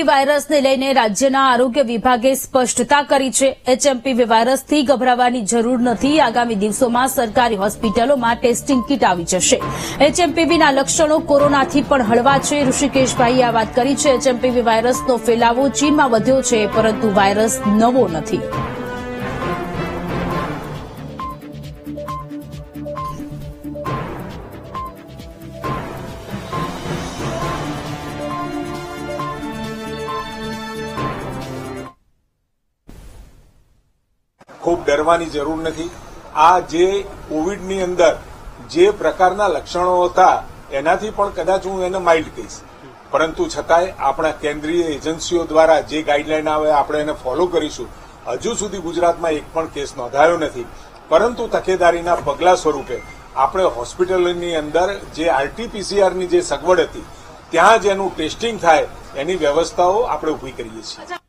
HMPV વાયરસને લઈને રાજ્યના આરોગ્ય વિભાગે સ્પષ્ટતા કરી છે। એચએમપીવી વાયરસથી ગભરાવાની જરૂર નથી। આગામી દિવસોમાં સરકારી હોસ્પિટલોમાં ટેસ્ટિંગ કીટ આવી જશે। એચએમપીવીના લક્ષણો કોરોનાથી પણ હળવા છે। ઋષિકેશભાઈએ આ વાત કરી છે। એચએમપીવી વાયરસનો ફેલાવો ચીનમાં વધ્યો છે, પરંતુ વાયરસ નવો નથી। ખૂબ ડરવાની જરૂર નથી। આ જે કોવિડની અંદર જે પ્રકારના લક્ષણો હતા એનાથી પણ કદાચ હું એને માઇલ્ડ કહીશ, પરંતુ છતાંય આપણા કેન્દ્રીય એજન્સીઓ દ્વારા જે ગાઈડલાઈન આવે આપણે એને ફોલો કરીશું। હજુ સુધી ગુજરાતમાં એક પણ કેસ નોંધાયો નથી, પરંતુ તકેદારીના પગલા સ્વરૂપે આપણે હોસ્પિટલોની અંદર જે આરટીપીસીઆરની જે સગવડ હતી ત્યાં જ એનું ટેસ્ટિંગ થાય એની વ્યવસ્થાઓ આપણે ઊભી કરીએ છીએ।